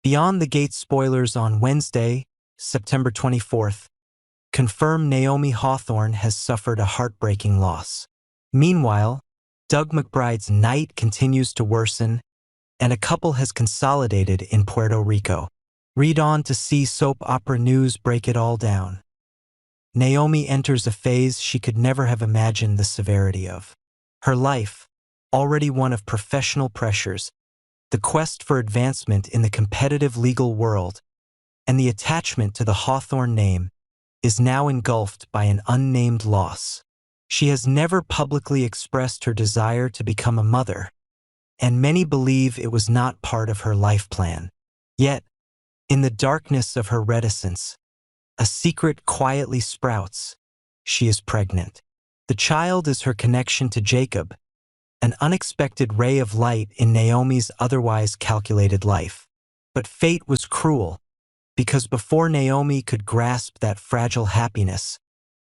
Beyond the Gate spoilers on Wednesday, September 24th, confirm Naomi Hawthorne has suffered a heartbreaking loss. Meanwhile, Doug McBride's night continues to worsen, and a couple has consolidated in Puerto Rico. Read on to see soap opera news break it all down. Naomi enters a phase she could never have imagined the severity of. Her life, already one of professional pressures, the quest for advancement in the competitive legal world, and the attachment to the Hawthorne name, is now engulfed by an unnamed loss. She has never publicly expressed her desire to become a mother, and many believe it was not part of her life plan. Yet, in the darkness of her reticence, a secret quietly sprouts. She is pregnant. The child is her connection to Jacob, an unexpected ray of light in Naomi's otherwise calculated life. But fate was cruel, because before Naomi could grasp that fragile happiness,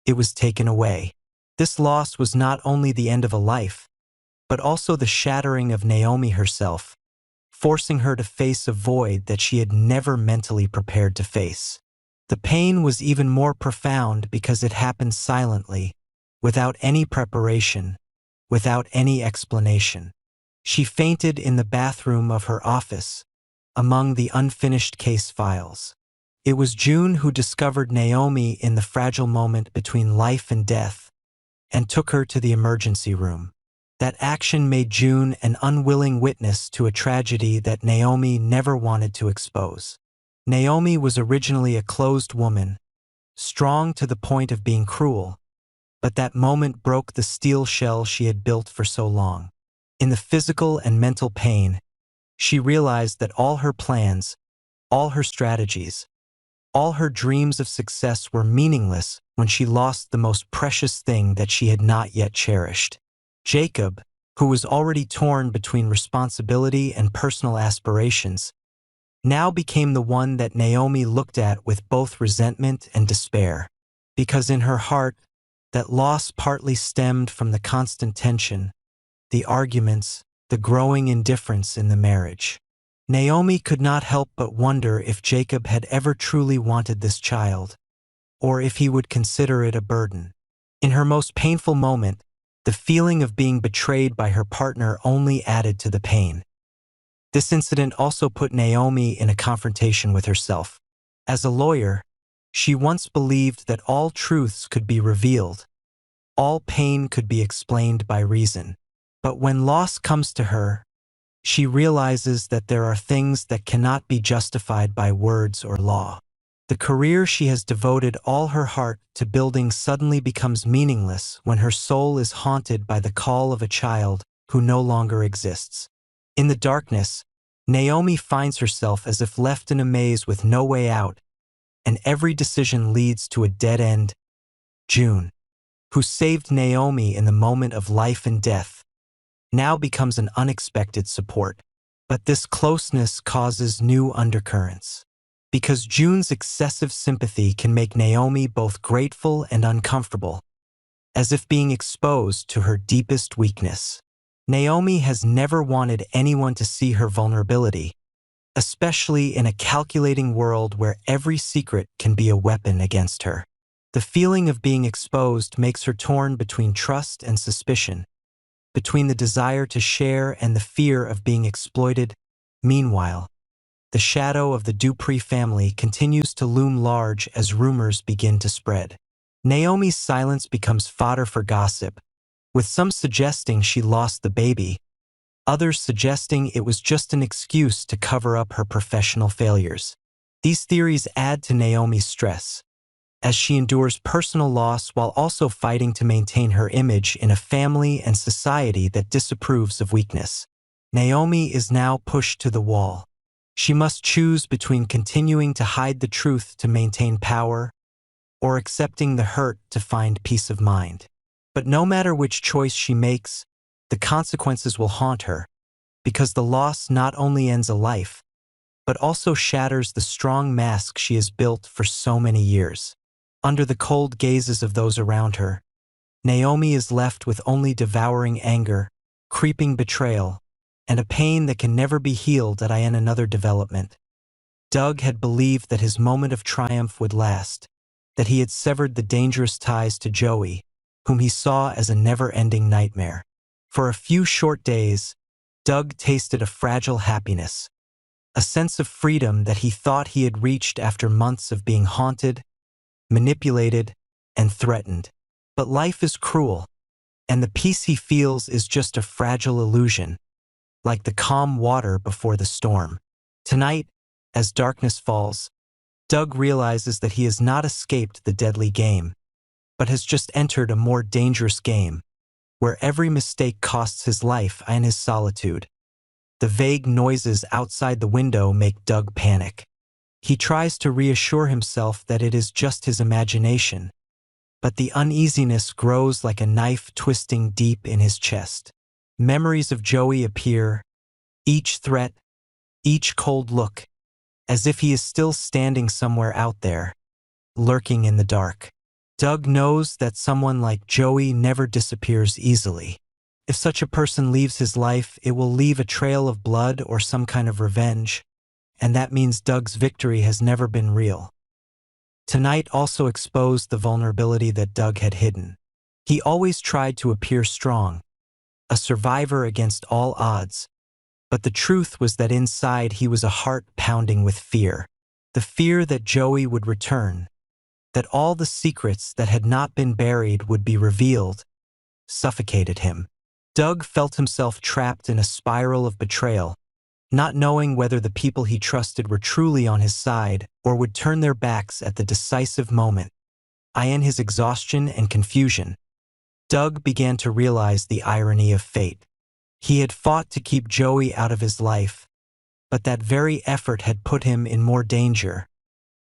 it was taken away. This loss was not only the end of a life, but also the shattering of Naomi herself, forcing her to face a void that she had never mentally prepared to face. The pain was even more profound because it happened silently, without any preparation, without any explanation. She fainted in the bathroom of her office, among the unfinished case files. It was June who discovered Naomi in the fragile moment between life and death, and took her to the emergency room. That action made June an unwilling witness to a tragedy that Naomi never wanted to expose. Naomi was originally a closed woman, strong to the point of being cruel, but that moment broke the steel shell she had built for so long. In the physical and mental pain, she realized that all her plans, all her strategies, all her dreams of success were meaningless when she lost the most precious thing that she had not yet cherished. Jacob, who was already torn between responsibility and personal aspirations, now became the one that Naomi looked at with both resentment and despair, because in her heart, that loss partly stemmed from the constant tension, the arguments, the growing indifference in the marriage. Naomi could not help but wonder if Jacob had ever truly wanted this child, or if he would consider it a burden. In her most painful moment, the feeling of being betrayed by her partner only added to the pain. This incident also put Naomi in a confrontation with herself. As a lawyer, she once believed that all truths could be revealed, all pain could be explained by reason. But when loss comes to her, she realizes that there are things that cannot be justified by words or law. The career she has devoted all her heart to building suddenly becomes meaningless when her soul is haunted by the call of a child who no longer exists. In the darkness, Naomi finds herself as if left in a maze with no way out, and every decision leads to a dead end. June, who saved Naomi in the moment of life and death, now becomes an unexpected support. But this closeness causes new undercurrents, because June's excessive sympathy can make Naomi both grateful and uncomfortable, as if being exposed to her deepest weakness. Naomi has never wanted anyone to see her vulnerability, especially in a calculating world where every secret can be a weapon against her. The feeling of being exposed makes her torn between trust and suspicion, between the desire to share and the fear of being exploited. Meanwhile, the shadow of the Dupree family continues to loom large as rumors begin to spread. Naomi's silence becomes fodder for gossip, with some suggesting she lost the baby, others suggesting it was just an excuse to cover up her professional failures. These theories add to Naomi's stress, as she endures personal loss while also fighting to maintain her image in a family and society that disapproves of weakness. Naomi is now pushed to the wall. She must choose between continuing to hide the truth to maintain power, or accepting the hurt to find peace of mind. But no matter which choice she makes, the consequences will haunt her, because the loss not only ends a life, but also shatters the strong mask she has built for so many years. Under the cold gazes of those around her, Naomi is left with only devouring anger, creeping betrayal, and a pain that can never be healed. In another development, Doug had believed that his moment of triumph would last, that he had severed the dangerous ties to Joey, whom he saw as a never-ending nightmare. For a few short days, Doug tasted a fragile happiness, a sense of freedom that he thought he had reached after months of being haunted, manipulated, and threatened. But life is cruel, and the peace he feels is just a fragile illusion, like the calm water before the storm. Tonight, as darkness falls, Doug realizes that he has not escaped the deadly game, but has just entered a more dangerous game, where every mistake costs his life and his solitude. The vague noises outside the window make Doug panic. He tries to reassure himself that it is just his imagination, but the uneasiness grows like a knife twisting deep in his chest. Memories of Joey appear, each threat, each cold look, as if he is still standing somewhere out there, lurking in the dark. Doug knows that someone like Joey never disappears easily. If such a person leaves his life, it will leave a trail of blood or some kind of revenge, and that means Doug's victory has never been real. Tonight also exposed the vulnerability that Doug had hidden. He always tried to appear strong, a survivor against all odds, but the truth was that inside he was a heart pounding with fear. The fear that Joey would return, that all the secrets that had not been buried would be revealed, suffocated him. Doug felt himself trapped in a spiral of betrayal, not knowing whether the people he trusted were truly on his side or would turn their backs at the decisive moment. In his exhaustion and confusion, Doug began to realize the irony of fate. He had fought to keep Joey out of his life, but that very effort had put him in more danger,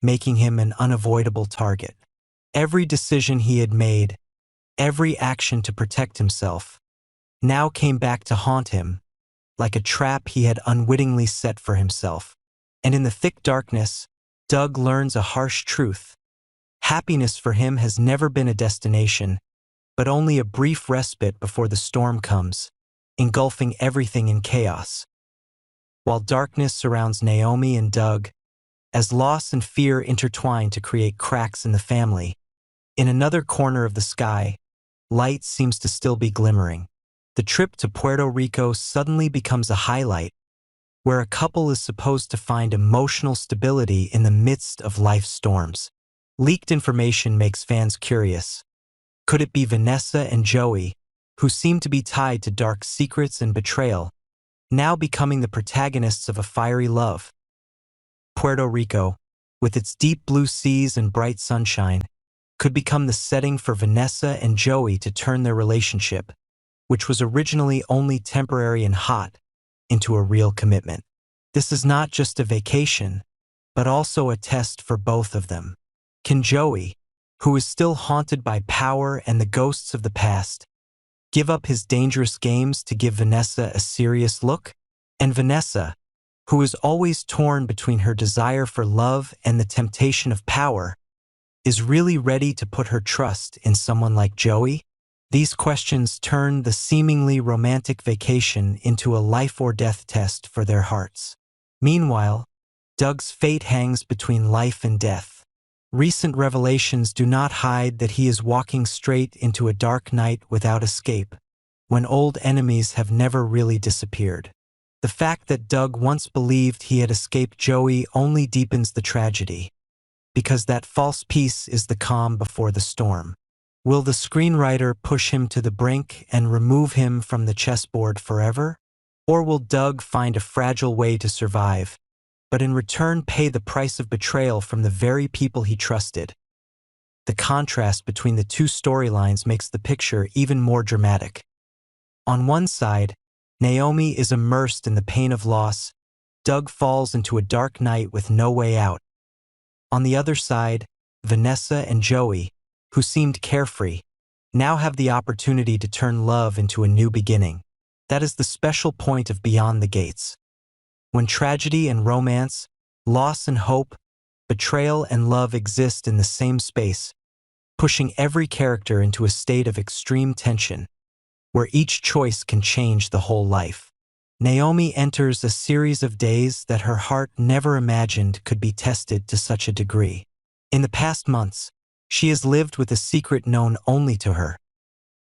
making him an unavoidable target. Every decision he had made, every action to protect himself, now came back to haunt him, like a trap he had unwittingly set for himself. And in the thick darkness, Doug learns a harsh truth. Happiness for him has never been a destination, but only a brief respite before the storm comes, engulfing everything in chaos. While darkness surrounds Naomi and Doug, as loss and fear intertwine to create cracks in the family, in another corner of the sky, light seems to still be glimmering. The trip to Puerto Rico suddenly becomes a highlight, where a couple is supposed to find emotional stability in the midst of life's storms. Leaked information makes fans curious. Could it be Vanessa and Joey, who seem to be tied to dark secrets and betrayal, now becoming the protagonists of a fiery love? Puerto Rico, with its deep blue seas and bright sunshine, could become the setting for Vanessa and Joey to turn their relationship, which was originally only temporary and hot, into a real commitment. This is not just a vacation, but also a test for both of them. Can Joey, who is still haunted by power and the ghosts of the past, give up his dangerous games to give Vanessa a serious look? And Vanessa, who is always torn between her desire for love and the temptation of power, is really ready to put her trust in someone like Joey? These questions turn the seemingly romantic vacation into a life-or-death test for their hearts. Meanwhile, Doug's fate hangs between life and death. Recent revelations do not hide that he is walking straight into a dark night without escape, when old enemies have never really disappeared. The fact that Doug once believed he had escaped Joey only deepens the tragedy, because that false peace is the calm before the storm. Will the screenwriter push him to the brink and remove him from the chessboard forever? Or will Doug find a fragile way to survive, but in return pay the price of betrayal from the very people he trusted? The contrast between the two storylines makes the picture even more dramatic. On one side, Naomi is immersed in the pain of loss. Doug falls into a dark night with no way out. On the other side, Vanessa and Joey, who seemed carefree, now have the opportunity to turn love into a new beginning. That is the special point of Beyond the Gates. When tragedy and romance, loss and hope, betrayal and love exist in the same space, pushing every character into a state of extreme tension, where each choice can change the whole life. Naomi enters a series of days that her heart never imagined could be tested to such a degree. In the past months, she has lived with a secret known only to her.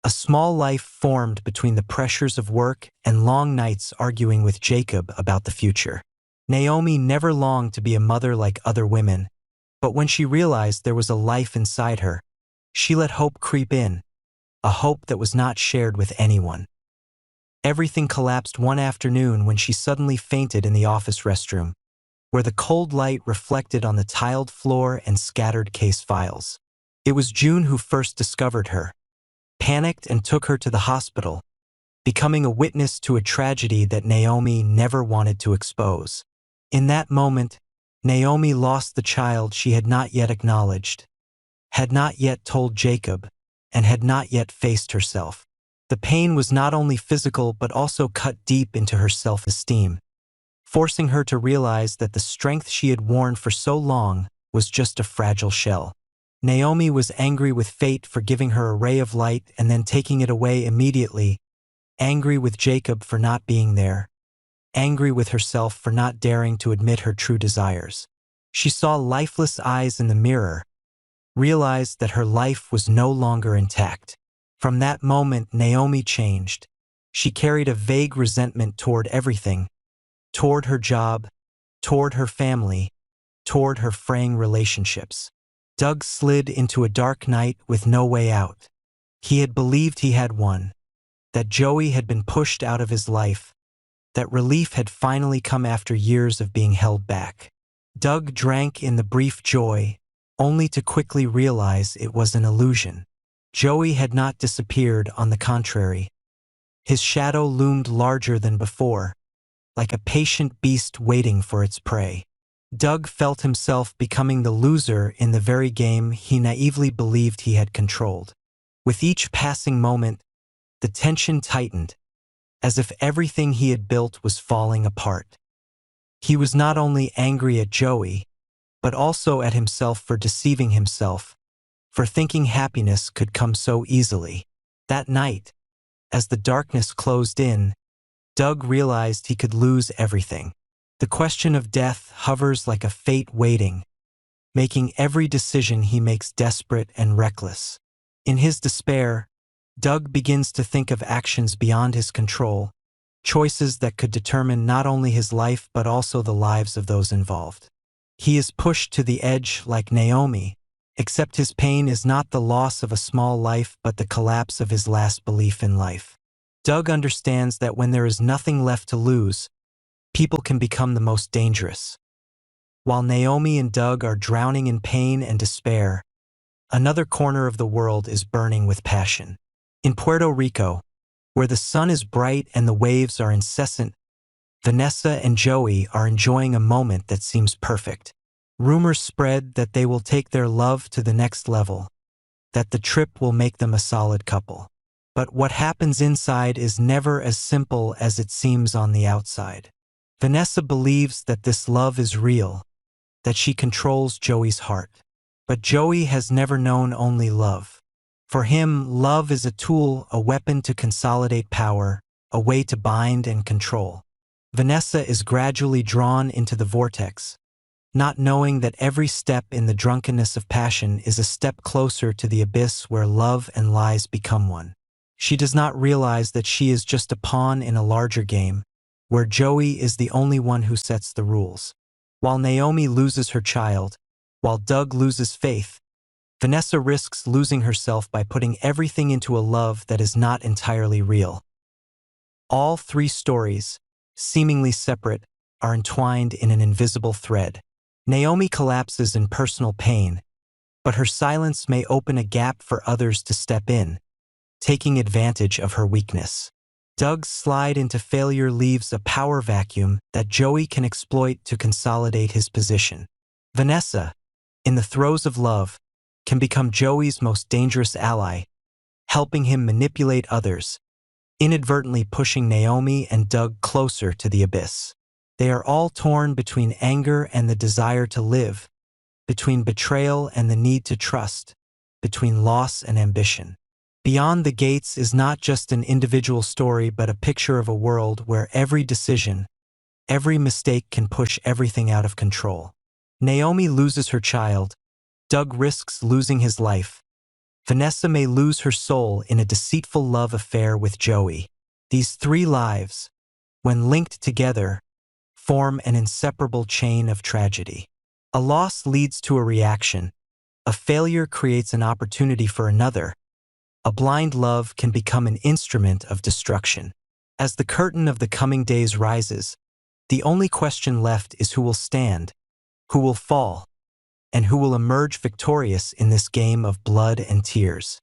A small life formed between the pressures of work and long nights arguing with Jacob about the future. Naomi never longed to be a mother like other women, but when she realized there was a life inside her, she let hope creep in, a hope that was not shared with anyone. Everything collapsed one afternoon when she suddenly fainted in the office restroom, where the cold light reflected on the tiled floor and scattered case files. It was June who first discovered her, panicked and took her to the hospital, becoming a witness to a tragedy that Naomi never wanted to expose. In that moment, Naomi lost the child she had not yet acknowledged, had not yet told Jacob, and had not yet faced herself. The pain was not only physical but also cut deep into her self-esteem, forcing her to realize that the strength she had worn for so long was just a fragile shell. Naomi was angry with fate for giving her a ray of light and then taking it away immediately, angry with Jacob for not being there, angry with herself for not daring to admit her true desires. She saw lifeless eyes in the mirror, realized that her life was no longer intact. From that moment, Naomi changed. She carried a vague resentment toward everything, toward her job, toward her family, toward her fraying relationships. Doug slid into a dark night with no way out. He had believed he had won, that Joey had been pushed out of his life, that relief had finally come after years of being held back. Doug drank in the brief joy, only to quickly realize it was an illusion. Joey had not disappeared, on the contrary. His shadow loomed larger than before, like a patient beast waiting for its prey. Doug felt himself becoming the loser in the very game he naively believed he had controlled. With each passing moment, the tension tightened, as if everything he had built was falling apart. He was not only angry at Joey, but also at himself for deceiving himself, for thinking happiness could come so easily. That night, as the darkness closed in, Doug realized he could lose everything. The question of death hovers like a fate waiting, making every decision he makes desperate and reckless. In his despair, Doug begins to think of actions beyond his control, choices that could determine not only his life but also the lives of those involved. He is pushed to the edge like Naomi, except his pain is not the loss of a small life but the collapse of his last belief in life. Doug understands that when there is nothing left to lose, people can become the most dangerous. While Naomi and Doug are drowning in pain and despair, another corner of the world is burning with passion. In Puerto Rico, where the sun is bright and the waves are incessant, Vanessa and Joey are enjoying a moment that seems perfect. Rumors spread that they will take their love to the next level, that the trip will make them a solid couple. But what happens inside is never as simple as it seems on the outside. Vanessa believes that this love is real, that she controls Joey's heart. But Joey has never known only love. For him, love is a tool, a weapon to consolidate power, a way to bind and control. Vanessa is gradually drawn into the vortex, not knowing that every step in the drunkenness of passion is a step closer to the abyss where love and lies become one. She does not realize that she is just a pawn in a larger game, where Joey is the only one who sets the rules. While Naomi loses her child, while Doug loses faith, Vanessa risks losing herself by putting everything into a love that is not entirely real. All three stories, seemingly separate, are entwined in an invisible thread. Naomi collapses in personal pain, but her silence may open a gap for others to step in, taking advantage of her weakness. Doug's slide into failure leaves a power vacuum that Joey can exploit to consolidate his position. Vanessa, in the throes of love, can become Joey's most dangerous ally, helping him manipulate others, inadvertently pushing Naomi and Doug closer to the abyss. They are all torn between anger and the desire to live, between betrayal and the need to trust, between loss and ambition. Beyond the Gates is not just an individual story but a picture of a world where every decision, every mistake can push everything out of control. Naomi loses her child, Doug risks losing his life, Vanessa may lose her soul in a deceitful love affair with Joey. These three lives, when linked together, form an inseparable chain of tragedy. A loss leads to a reaction, a failure creates an opportunity for another, a blind love can become an instrument of destruction. As the curtain of the coming days rises, the only question left is who will stand, who will fall, and who will emerge victorious in this game of blood and tears.